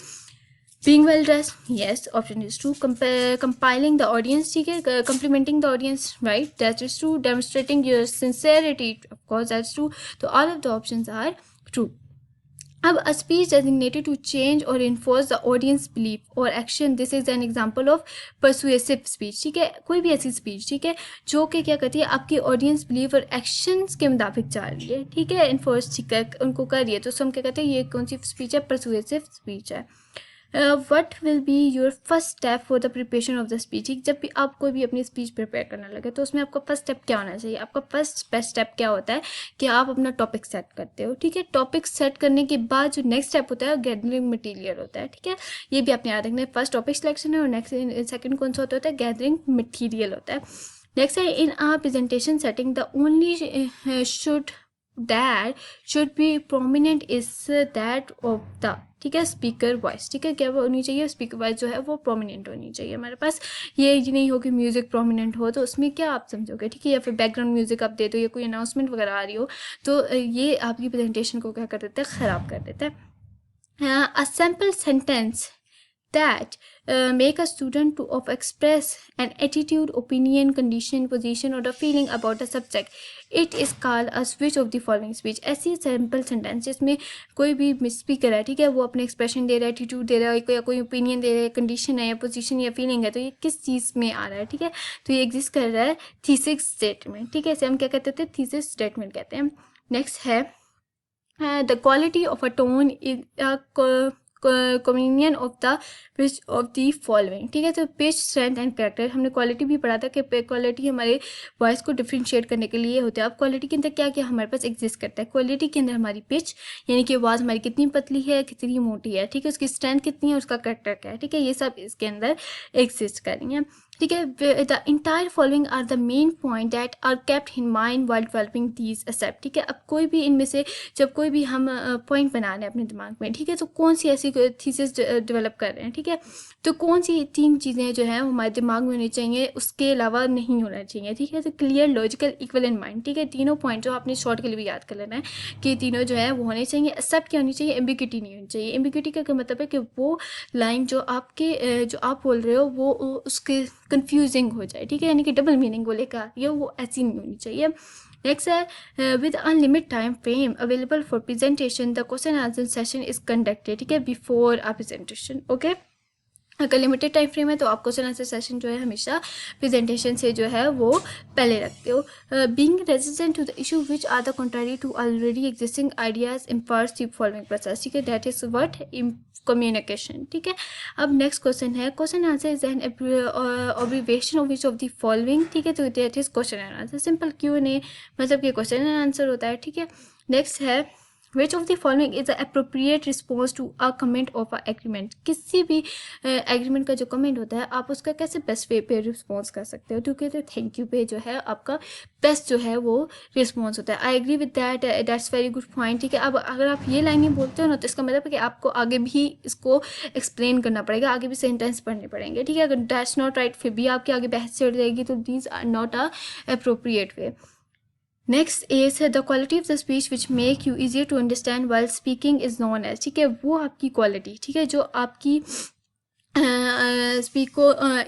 Being well dressed, yes, option is true. Compiling the audience, ठीक है, complimenting the audience, right, that is true. Demonstrating your sincerity, of course that's true. So all of the options are true. अब a speech designated to change or enforce the audience belief or action, this is an example of persuasive speech, ठीक है, कोई भी ऐसी speech, ठीक है, जो कि क्या करती है, आपकी audience belief और actions के मुताबिक चल रही है, ठीक है, enforce ठीक है, उनको कर रही है, तो हम क्या कहते हैं, ये कौन सी speech है, persuasive speech है. What will be your first step for the preparation of the speech. जब भी आप कोई भी अपनी स्पीच प्रिपेयर करने लगे तो उसमें आपका फर्स्ट स्टेप क्या होना चाहिए, आपका फर्स्ट बेस्ट स्टेप क्या होता है कि आप अपना टॉपिक सेट करते हो, ठीक है. टॉपिक सेट करने के बाद जो नेक्स्ट स्टेप होता है गैदरिंग मटेरियल होता है, ठीक है, ये भी आपने याद रखना है. फर्स्ट टॉपिक सिलेक्शन है और नेक्स्ट सेकंड कौन सा होता है, गैदरिंग मटेरियल होता है. नेक्स्ट है in a presentation setting the only that should be prominent is that of the, ठीक है, स्पीकर वॉइस, ठीक है, क्या वो होनी चाहिए, स्पीकर वॉइस जो है वो प्रोमिनेंट होनी चाहिए हमारे पास. ये नहीं हो कि म्यूज़िक प्रोमिनेंट हो, तो उसमें क्या आप समझोगे, ठीक है, या फिर बैकग्राउंड म्यूज़िक आप दे दो या कोई अनाउंसमेंट वगैरह आ रही हो, तो ये आपकी प्रेजेंटेशन को क्या कर देता है, ख़राब कर देता है. A sample sentence that make a student to of express an attitude, opinion, condition, position or a feeling about a subject. It is called a switch of the following speech. ऐसी सैम्पल सेंटेंस जिसमें कोई भी स्पीकर है, ठीक है, वो अपने एक्सप्रेशन दे रहा है, एटीट्यूड दे रहा है, या कोई ओपिनियन दे रहा है, कंडीशन है या पोजीशन या फीलिंग है, तो ये किस चीज़ में आ रहा है, ठीक है, तो ये एग्जिस्ट कर रहा है थीसिस स्टेटमेंट, ठीक है, इसे हम क्या कहते थे, थीसिस स्टेटमेंट कहते हैं. नेक्स्ट है the quality of a tone is communion of the pitch of the following, ठीक है, तो पिच, स्ट्रेंथ एंड कैरेक्टर. हमने क्वालिटी भी पढ़ा था कि क्वालिटी हमारे वॉइस को डिफ्रेंशिएट करने के लिए होता है. अब क्वालिटी के अंदर क्या क्या हमारे पास एग्जिस्ट करता है, क्वालिटी के अंदर हमारी पिच यानी कि आवाज़ हमारी कितनी पतली है, कितनी मोटी है, ठीक है, उसकी स्ट्रेंथ कितनी है, उसका कैरेक्टर क्या है, ठीक है, ये सब इसके अंदर एग्जिस्ट कर रही हैं, ठीक है. The entire following are the main point that are kept in mind while developing these aspect, ठीक है. अब कोई भी इनमें से जब कोई भी हम पॉइंट बना रहे हैं अपने दिमाग में, ठीक है, तो कौन सी ऐसी थीसिस डेवलप कर रहे हैं, ठीक है, तो कौन सी 3 चीज़ें जो हैं वो हमारे दिमाग में होनी चाहिए, उसके अलावा नहीं होना चाहिए, ठीक है. तो क्लियर, लॉजिकल, इक्विवेलेंट माइंड, ठीक है, तीनों पॉइंट जो आपने शॉर्ट के लिए भी याद कर लेना है कि तीनों जो है वो होने चाहिए. एक्सेप्ट क्या होनी चाहिए, एम्बिग्यूटी नहीं होनी चाहिए. एम्बिग्यूटी का मतलब है कि वो लाइन जो आपके जो आप बोल रहे हो वो उसके कंफ्यूजिंग हो जाए, ठीक है, यानी कि डबल मीनिंग वो लेकर आ रही है, वो ऐसी नहीं होनी चाहिए. नेक्स्ट है with unlimited time frame available for presentation the question answer session is conducted, ठीक है, बिफोर आ प्रेजेंटेशन. ओके, अगर लिमिटेड टाइम फ्रेम है तो आप क्वेश्चन आंसर सेशन जो है हमेशा प्रेजेंटेशन से जो है वो पहले रखते हो. Being resistant to the issue which are the contrary to already existing ideas imparts the following process, ठीक है, दैट इज व्हाट कम्युनिकेशन, ठीक है. अब नेक्स्ट क्वेश्चन है question answer is an abbreviation of which of the following, ठीक है, तो that is question and answer. Simple Q&A मतलब कि क्वेश्चन एंड आंसर होता है, ठीक है. नेक्स्ट है which of the following is the appropriate response to a comment of a agreement. किसी भी एग्रीमेंट का जो कमेंट होता है आप उसका कैसे बेस्ट वे पे रिस्पॉन्स कर सकते हो, तो कहते हैं थैंक यू पे जो है आपका बेस्ट जो है वो रिस्पॉन्स होता है. I agree with that, that's very good point, ठीक है. अब अगर आप ये लाइनें बोलते हो ना तो इसका मतलब है कि आपको आगे भी इसको एक्सप्लेन करना पड़ेगा, आगे भी सेंटेंस पढ़ने पड़ेंगे, ठीक है. अगर दैट्स नॉट राइट फिर भी आपके आगे बहस चढ़ जाएगी, तो these are not a appropriate way. Next is the quality of the speech which make you easier to understand while speaking is known as, ठीक है, वो आपकी क्वालिटी, ठीक है, जो आपकी स्पीक को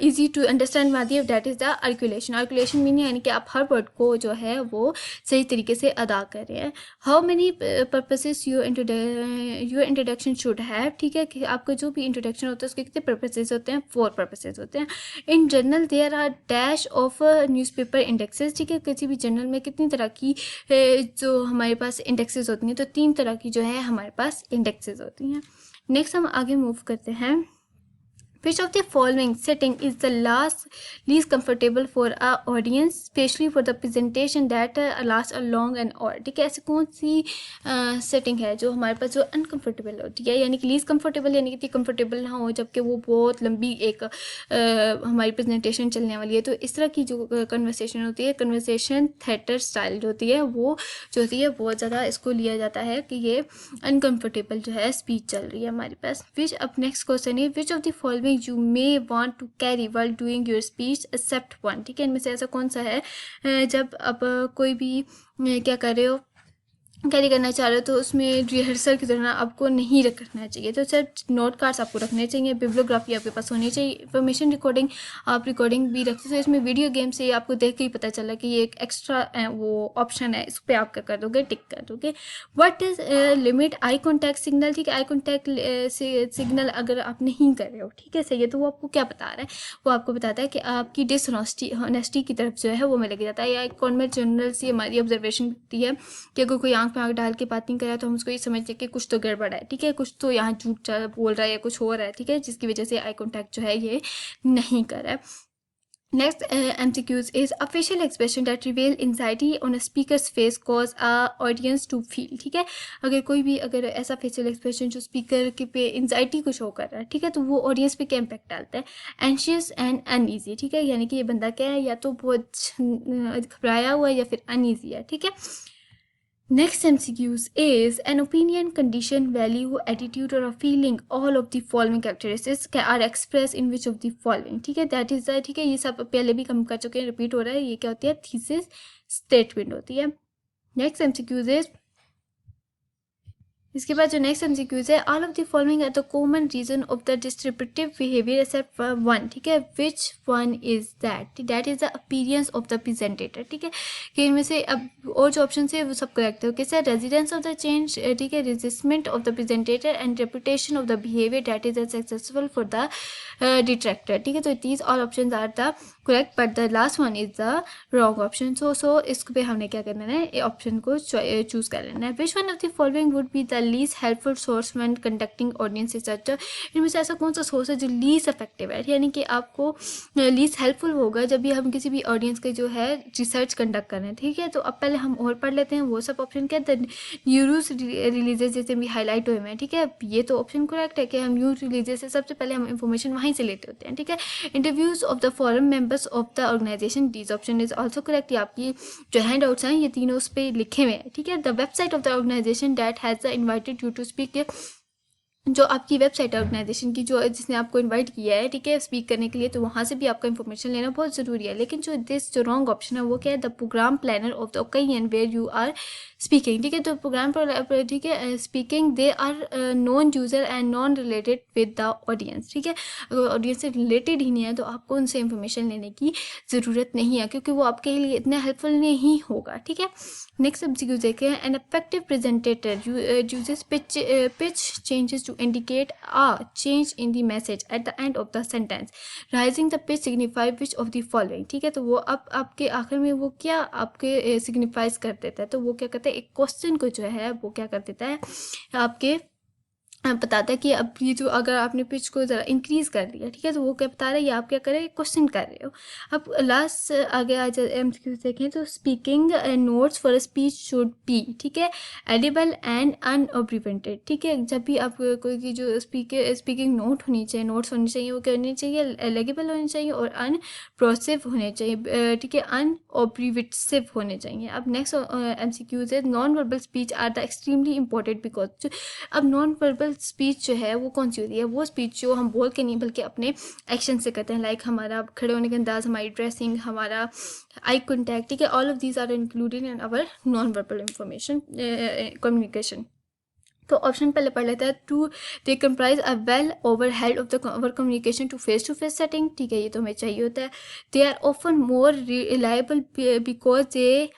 ईजी टू अंडरस्टैंड मादी that is the articulation. Articulation meaning यानी कि आप हर वर्ड को जो है वो सही तरीके से अदा कर रहे हैं. How many purposes your introduction should have, ठीक है, कि आपका जो भी इंट्रोडक्शन होता है उसके कितने पर्पसेस होते हैं, 4 पर्पसेस होते हैं. In general there are dash of newspaper indexes, ठीक है, किसी भी जर्नल में कितनी तरह की जो हमारे पास इंडेक्सेस होती हैं, तो 3 तरह की जो है हमारे पास इंडेक्सेस होती हैं. नेक्स्ट हम आगे मूव करते हैं. Which of the following setting is the least comfortable for our audience, especially for the presentation that lasts a long an hour, ठीक है. ऐसी कौन सी सेटिंग है जो हमारे पास जो अनकम्फर्टेबल होती है, यानी कि लीस्ट कंफर्टेबल, यानी कि इतनी कंफर्टेबल ना हो जबकि वो बहुत लंबी एक हमारी प्रेजेंटेशन चलने वाली है. तो इस तरह की जो कन्वर्सेशन होती है, कन्वर्सेशन थिएटर स्टाइल जो होती है, वो जो होती है बहुत ज़्यादा इसको लिया जाता है कि ये अनकम्फर्टेबल जो है स्पीच चल रही है हमारे पास. विच अब नेक्स्ट क्वेश्चन है which of the following you may want to carry while doing your speech except one, ठीक है, इनमें से ऐसा कौन सा है जब अब कोई भी क्या कर रहे हो कैरी करना चाह रहे हो तो उसमें रिहर्सल की तरह आपको नहीं रखना चाहिए। तो सिर्फ नोट कार्ड्स आपको रखने चाहिए, बिब्लियोग्राफी आपके पास होनी चाहिए, इंफॉर्मेशन रिकॉर्डिंग आप रिकॉर्डिंग भी रखते हो। इसमें वीडियो गेम से आपको देख के ही पता चला कि ये एक एक्स्ट्रा वो ऑप्शन है, इस पर आप क्या कर दोगे, टिक कर दोगे। What is limit eye contact signal, ठीक है। आई कॉन्टैक्ट सिग्नल अगर आप नहीं कर रहे हो, ठीक है, सही है, तो वो आपको क्या बता रहा है, वो आपको बताता है कि आपकी डिसऑनेस्टी की तरफ जो है वो में लग जाता है। या एक कॉन्वेंशनल सी हमारी ऑब्जर्वेशन होती है कि अगर कोई आंख में आंख डाल के बात नहीं कर रहा है तो हम उसको ये समझते हैं कि कुछ तो गड़बड़ है, ठीक है, कुछ तो यहाँ झूठ बोल रहा है या कुछ हो रहा है, ठीक है, जिसकी वजह से आई कॉन्टैक्ट जो है ये नहीं कर रहा है। Next MCQs is a facial expression that reveal anxiety on a speaker's face cause a audience to feel, ठीक है। अगर कोई भी अगर ऐसा facial expression जो speaker के पे anxiety को show कर रहा है, ठीक है, तो वो audience पे क्या impact डालता है, anxious and uneasy, ठीक है, यानी कि ये बंदा क्या है, या तो बहुत घबराया हुआ है या फिर uneasy है, ठीक है। Next MCQs is an opinion, condition, value, attitude or a feeling. All of the following characteristics are expressed in which of the following, ठीक है, that is the, ठीक है, ये सब पहले भी हम कर चुके हैं, रिपीट हो रहा है, ये क्या होती है, थीसिस स्टेटमेंट होती है। नेक्स्ट MCQs is, इसके बाद जो नेक्स्ट MCQs है, all of the following are the common reason of the distributive behaviour except one, ठीक है, which one is that is the appearance of the presentator, ठीक है, कि इनमें से अब और जो ऑप्शन है वो सब करेक्ट है। कैसे, रेजिडेंस ऑफ द चेंज, ठीक है, resistment of the presentator and reputation of the behaviour that is successful for the detractor, ठीक है। तो these all option are the correct but the last one is the wrong option. So इस पे हमने क्या करना है, ऑप्शन को चूज कर लेना है। Which one of the following would be the least helpful source when conducting audience research, इनमें से ऐसा कौन सा सोर्स है जो लीस्ट इफेक्टिव है, यानी कि आपको लीस्ट हेल्पफुल होगा जब भी हम किसी भी ऑडियंस के जो है रिसर्च कंडक्ट कर रहे हैं, ठीक है। तो अब पहले हम और पढ़ लेते हैं वो सब ऑप्शन क्या है, न्यूज रिलीजेस जैसे भी हाईलाइट हुए हैं, ठीक है, ये तो ऑप्शन करेक्ट है कि हम न्यूज रिलीजेस से सबसे पहले हम इंफॉर्मेशन वहीं से लेते होते हैं, ठीक है। Interviews of the forum members of the organisation, this option is also correct. ये आपकी जो हैंड आउट्स हैं ये तीनों उस पर लिखे हुए हैं, ठीक है। The website of the organisation that has invited you to speak, जो आपकी वेबसाइट है ऑर्गेनाइजेशन की जो जिसने आपको इनवाइट किया है, ठीक है, स्पीक करने के लिए, तो वहाँ से भी आपका इन्फॉर्मेशन लेना बहुत ज़रूरी है। लेकिन जो रॉन्ग ऑप्शन है वो क्या है, the programme planner of the occasion where you are speaking, ठीक है। तो प्रोग्राम ठीक है speaking they are non user and non related with the audience, ठीक है। अगर ऑडियंस से रिलेटेड ही नहीं है तो आपको उनसे इन्फॉर्मेशन लेने की ज़रूरत नहीं है, क्योंकि वो आपके लिए इतना हेल्पफुल नहीं होगा, ठीक है। नेक्स्ट MCQ देखें, an effective presentator uses pitch changes to indicate a change in the message at the end of the sentence. Rising the pitch signify which of the following, ठीक है। तो वो अब आपके आखिर में वो क्या आपके सिग्निफाइज कर देता है, तो वो क्या करता है, एक क्वेश्चन को जो है वो क्या कर देता है आपके बताता है कि अब ये जो अगर आपने पिच को ज़रा इंक्रीज़ कर दिया, ठीक है, तो वो क्या बता रहा है, ये आप क्या कर रहे हैं, क्वेश्चन कर रहे हो। अब लास्ट आगे आज MCQ देखें तो speaking notes for speech should be, ठीक है, एडिबल एंड अनप्रिवेंटेड, ठीक है। जब भी आप कोई की जो स्पीकिंग नोट होनी चाहिए, नोट्स होनी चाहिए, वो क्या होनी चाहिए, लेगिबल होनी चाहिए और अनप्रोसिव होने चाहिए, ठीक है, अनऑब्रिवेटिव होने चाहिए। अब नेक्स्ट MCQ है, non verbal speech are the extremely important because, अब नॉन वर्बल स्पीच जो है वो कौन सी होती है, वो स्पीच जो हम बोल के नहीं बल्कि अपने एक्शन से करते हैं, लाइक हमारा खड़े होने का अंदाज, हमारी ड्रेसिंग, हमारा आई कॉन्टैक्ट, ठीक है, all of these are included in our non verbal information communication. तो ऑप्शन पहले पढ़ लेता है, to they comprise a well over head of the our communication to face setting, ठीक है, ये तो हमें चाहिए होता है। They are often more reliable because they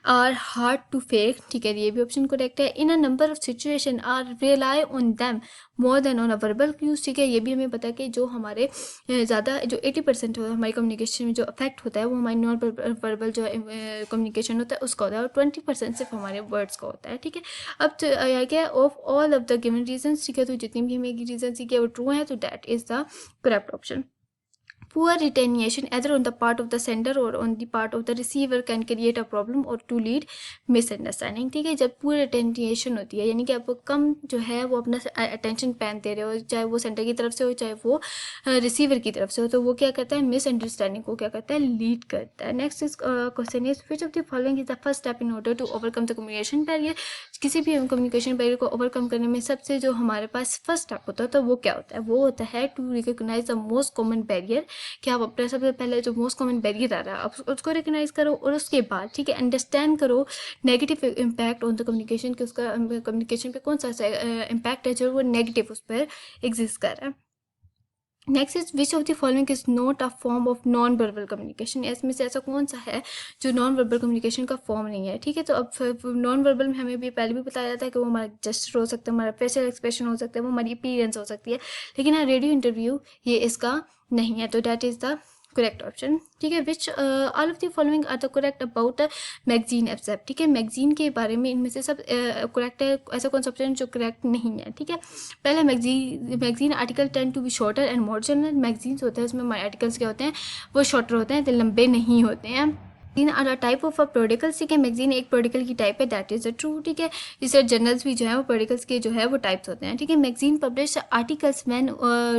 are hard to fake, ठीक है, ये भी ऑप्शन करेक्ट है। In a number of situation are rely on them more than on a verbal cues, ठीक है, ये भी हमें पता है कि जो हमारे ज़्यादा जो 80% हमारी कम्युनिकेशन में जो अफेक्ट होता है वो हमारी नॉन वर्बल जो कम्युनिकेशन होता है उसका होता है, और 20% सिर्फ हमारे वर्ड्स का होता है, ठीक है। अब तो क्या of all of the given reason, ठीक है, तो जितनी भी हमें रीजन ठीक है वो ट्रू है, तो that is the correct option. Poor retention either on the part of the sender or on the part of the receiver can create a problem or to lead misunderstanding, ठीक है। जब poor retention होती है यानी कि आप कम जो है वो अपना attention पैन दे रहे हो, चाहे वो सेंटर की तरफ से हो चाहे वो रिसीवर की तरफ से हो, तो वो क्या करता है, मिसअंडरस्टैंडिंग को क्या करता है, लीड करता है। Next is question is which of the following is the first step in order to overcome the communication barrier, किसी भी कम्युनिकेशन बैरियर को ओवरकम करने में सबसे जो हमारे पास फर्स्ट स्टेप होता है तो वो क्या होता है, वो होता है to recognise the most common barrier कि आप अपना सबसे पहले जो मोस्ट कॉमन बैरियर आ रहा है आप उसको रिकग्नाइज करो, और उसके बाद ठीक है अंडरस्टैंड करो negative impact on the communication, कि उसका कम्युनिकेशन पे कौन सा इम्पैक्ट है जो वो नेगेटिव उस पर एग्जिस्ट कर रहा है। Next is which of the following is not a form of non verbal communication, इसमें से ऐसा कौन सा है जो नॉन वर्बल कम्युनिकेशन का फॉर्म नहीं है। ठीक है, तो अब नॉन वर्बल में हमें भी पहले भी बताया जाता है कि वो हमारा जेस्चर हो सकता है, हमारा फेशियल एक्सप्रेशन हो सकता है, वो हमारी अपीयरेंस हो सकती है, लेकिन हाँ रेडियो इंटरव्यू ये इसका नहीं है, तो that is the correct option. ठीक है, which all of the following are the correct about a magazine except. ठीक है, मैगजीन के बारे में इनमें से सब करेक्ट है, ऐसा कौन सा ऑप्शन जो करेक्ट नहीं है। ठीक है, पहले magazine article tend to be shorter and more general. Magazines होते हैं उसमें आर्टिकल्स क्या होते हैं वो शॉर्टर होते हैं, तो लंबे नहीं होते हैं। Magazine are a type of a periodicals. ठीक है, मैगजीन एक प्रोडिकल की टाइप है, दैट इज अ ट्रू। ठीक है, इसे जर्नल्स भी जो है वो प्रोडिकल्स के जो है वो टाइप्स होते हैं। ठीक है, magazine publish articles when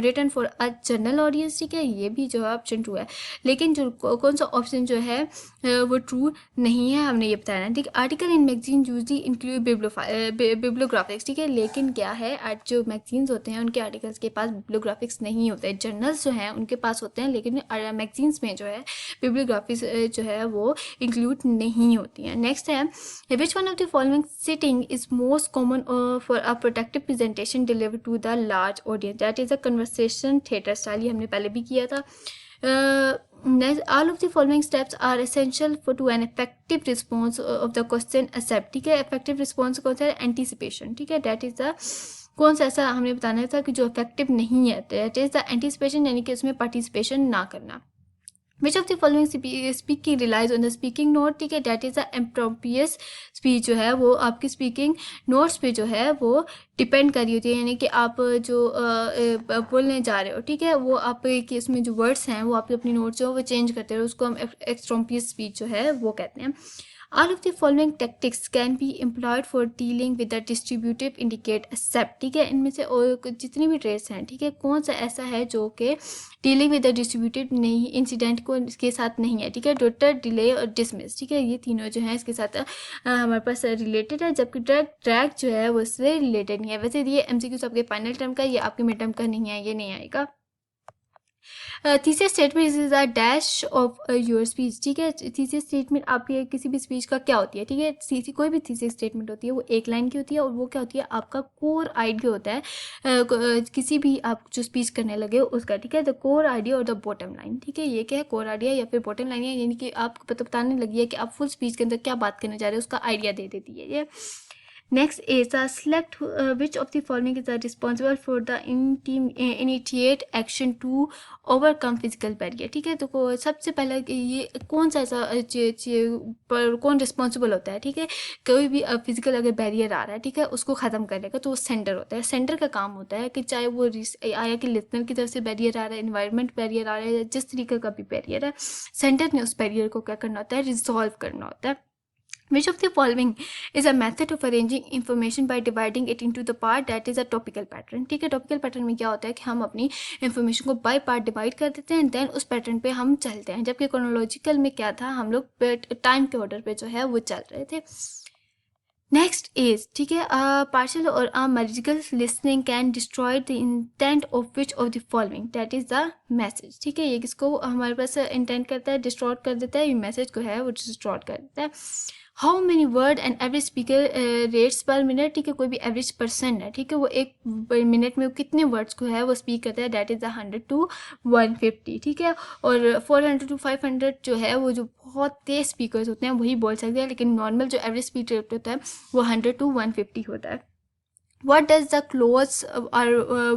written for a general audience. ठीक है, ये भी जो है ऑप्शन ट्रू है, लेकिन जो कौन सा ऑप्शन जो है वो ट्रू नहीं है हमने ये बताया है। ठीक है, article in magazine usually include bibliographics. ठीक है, लेकिन क्या है आज जो मैगजीन्स होते हैं उनके आर्टिकल्स के पास बिब्लियोग्राफिक्स नहीं होते हैं। जर्नल्स जो हैं उनके पास होते हैं, लेकिन मैगजीन्स में जो है बिब्लियोग्राफिक्स जो है वो इंक्लूड नहीं होती हैं। नेक्स्ट है which one of the following sitting is most common for a productive presentation deliver to the large audience, that is a conversation theatre style. ये हमने पहले भी किया था। All of the following steps are essential for to an effective response of the question accept. ठीक है, effective response कौन सा है, anticipation. ठीक है, that is the कौन सा ऐसा हमने बताना था कि जो effective नहीं है, that is the anticipation, यानी कि उसमें participation ना करना। Which of the following speaking relies on the speaking note. ठीक है, that is the impromptu speech जो है वो आपकी स्पीकिंग नोट्स पे जो है वो डिपेंड कर रही होती है, यानी कि आप जो बोलने जा रहे हो ठीक है वो आप कि उसमें जो वर्ड्स हैं वो आप अपनी नोट्स जो वो चेंज करते हो, उसको हम एक्सट्रोपियस स्पीच जो है वो कहते हैं। All of the following tactics can be employed for dealing with the distributive indicate accept. ठीक है, इनमें से जितनी भी ट्रेड्स हैं ठीक है कौन सा ऐसा है जो कि डीलिंग विद द डिस्ट्रीब्यूटिव नहीं इंसिडेंट को इसके साथ नहीं है। ठीक है, डोटर डिले और डिसमिस। ठीक है, ये तीनों जो हैं इसके साथ हमारे पास रिलेटेड है, जबकि ट्रैक जो है वो इससे रिलेटेड नहीं है। वैसे ये एमसीक्यू आपके फाइनल टर्म का, ये आपके मिड टर्म का नहीं है, ये नहीं आएगा। Thesis statement is a dash of your speech. ठीक है, थीसिस स्टेटमेंट आपके किसी भी स्पीच का क्या होती है। ठीक है, कोई भी थीसिस स्टेटमेंट होती है वो एक लाइन की होती है, और वो क्या होती है आपका कोर आइडिया होता है किसी भी आप जो स्पीच करने लगे हो उसका। ठीक है, द कोर आइडिया और द बॉटम लाइन। ठीक है, ये क्या है, कोर आइडिया या फिर बॉटम लाइन है, यानी कि आपको बताने लगी है कि आप फुल स्पीच के अंदर क्या बात करने जा रहे हो, उसका आइडिया दे देती है ये। Next is select which of the following is responsible for the initiate action to overcome physical barrier. ठीक है, तो सबसे पहले ये कौन सा ऐसा पर कौन रिस्पॉन्सिबल होता है। ठीक है, कोई भी फिजिकल अगर बैरियर आ रहा है ठीक है उसको ख़त्म करने का, तो वो सेंटर होता है। सेंटर का काम होता है कि चाहे वो आया कि लिसनर की तरफ से बैरियर आ रहा है, इन्वायरमेंट बैरियर आ रहा है, जिस तरीके का भी बैरियर है, सेंटर ने उस बैरियर को क्या करना होता है, रिजॉल्व करना होता है। Which of the following is a method of arranging information by dividing it into the part, that is a topical pattern. ठीक है, टॉपिकल पैटर्न में क्या होता है कि हम अपनी इंफॉर्मेशन को बाय पार्ट डिवाइड कर देते हैं, देन उस पैटर्न पे हम चलते हैं, जबकि क्रोनोलॉजिकल में क्या था, हम लोग टाइम के ऑर्डर पे जो है वो चल रहे थे। नेक्स्ट इज ठीक है पार्शियल और marginal listening can destroy the intent of which of the following, that is the message. ठीक है, ये किसको हमारे पास इंटेंट करता है, डिस्ट्रॉय कर देता है, ये मैसेज को है वो डिस्ट्रॉय कर देता है। How many word and average speaker rates पर मिनट। ठीक है, कोई भी एवरेज पर्सन है ठीक है वो एक मिनट में कितने वर्ड्स को है वो स्पीक करता है, दैट इज़ 100 to 150। ठीक है, और 400 to 500 जो है वो जो बहुत तेज स्पीकर्स होते हैं वही बोल सकते हैं, लेकिन नॉर्मल जो एवरेज स्पीड रेट होता है वो 100 to 150 होता है। What does the clothes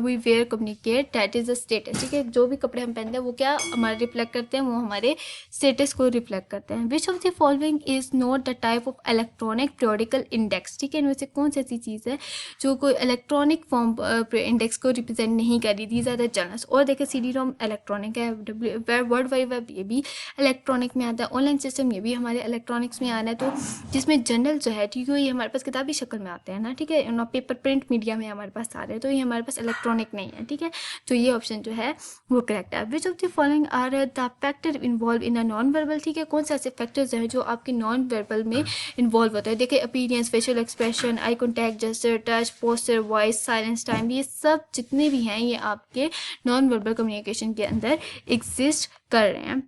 we wear communicate, that is the status। ठीक है, जो भी कपड़े हम पहनते हैं वो क्या हमारे रिफ्लेक्ट करते हैं, वो हमारे स्टेटस को रिफ्लेक्ट करते हैं। विच of the following is not the type of electronic periodical index. ठीक है, इनमें से कौन सी ऐसी चीज़ है जो कोई इलेक्ट्रॉनिक फॉर्म इंडेक्स को रिप्रेजेंट नहीं कर रही। These are the journals. और देखिए CD-ROM इलेक्ट्रॉनिक है, वर्ल्ड वाइड वेब ये भी इलेक्ट्रॉनिक में आता है, ऑनलाइन सिस्टम ये भी हमारे इलेक्ट्रॉनिक्स में आना है। तो जिसमें जर्नल जो है ठीक है ये हमारे पास किताबी शक्ल में आते हैं ना, ठीक है, पेपर प्रिंट प्रिंट मीडिया में हमारे पास आ रहे हैं, तो ये हमारे पास इलेक्ट्रॉनिक नहीं है, ठीक है। तो ये ऑप्शन जो है वो करेक्ट है। Which of the following are the factor involve in a non verbal, ठीक है, कौन से ऐसे फैक्टर्स हैं जो आपके नॉन वर्बल में इन्वॉल्व होता है। देखिए appearance, facial expression, eye contact, gesture, touch, posture, voice, silence, time, ये सब जितने भी हैं ये आपके नॉन वर्बल कम्युनिकेशन के अंदर एग्जिस्ट कर रहे हैं।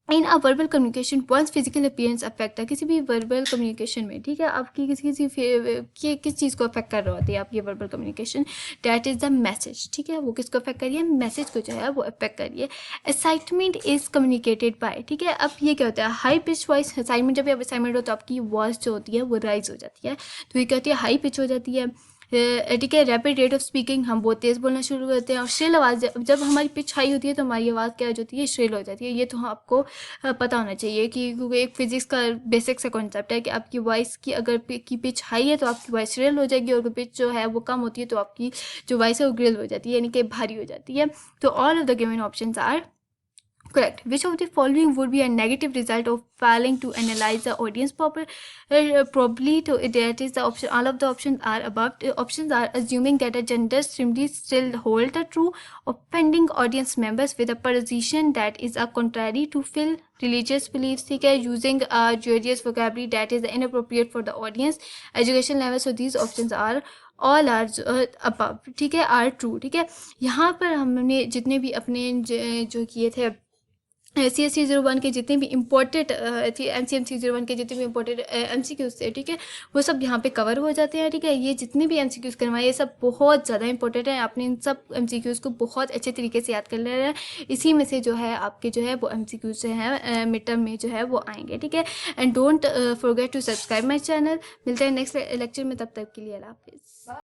In a verbal communication one's physical appearance affect है, किसी भी वर्बल कम्युनिकेशन में, ठीक है, आपकी किस चीज़ को अफेक्ट कर रहा होती है आपकी verbal communication, that is the message, ठीक है, वो किसको अफेक्ट करिए, मैसेज को जो है वो अफेक्ट करिए। असाइनमेंट इज कम्युनिकेटेड बाय, ठीक है, अब ये क्या होता है, हाई पिच वॉइस। असाइनमेंट जब आप असाइनमेंट हो तो आपकी वॉइस जो होती है वो राइज हो जाती है, तो ये क्या होती है, हाई पिच हो जाती है, ठीक है। रैपिड रेट ऑफ स्पीकिंग, हम बहुत तेज़ बोलना शुरू करते हैं। और श्रिल आवाज़, जब हमारी पिच हाई होती है तो हमारी आवाज़ क्या हो जाती है, श्रिल हो जाती है। ये तो आपको पता होना चाहिए कि क्योंकि एक फिजिक्स का बेसिक सा कॉन्सेप्ट है कि आपकी वॉइस की अगर की पिच हाई है तो आपकी वॉइस श्रिल हो जाएगी, और पिच जो है वो कम होती है तो आपकी जो वॉइस है वो ग्रिल हो जाती है, यानी कि भारी हो जाती है। तो all of the given options are correct. Which of the following would be a negative result of failing to analyze the audience probably? To that is the option. All of the options are above. The options are assuming that a gender extremely still hold the true, offending audience members with a position that is a contrary to fill religious beliefs, ठीक है, using a joyous vocabulary that is inappropriate for the audience, education level. So these options are all are above, ठीक है, आर ट्रू, ठीक है। यहाँ पर हमने जितने भी अपने जो किए थे CSC01 के जितने भी इम्पोर्टेंट MCM301 के जितने भी इम्पोर्टेंट MCQs थे, ठीक है, वो सब यहाँ पे कवर हो जाते हैं, ठीक है। ये जितने भी MCQs करवाए ये सब बहुत ज़्यादा इंपॉर्टेंट है, आपने इन सब MCQs को बहुत अच्छे तरीके से याद कर लेना है। इसी में से जो है आपके जो है वो MCQs जो है मिड टर्म में जो है वो आएंगे, ठीक है। And don't forget to subscribe my channel. मिलते हैं नेक्स्ट लेक्चर में, तब तक के लिए अल्लाह हाफिज़।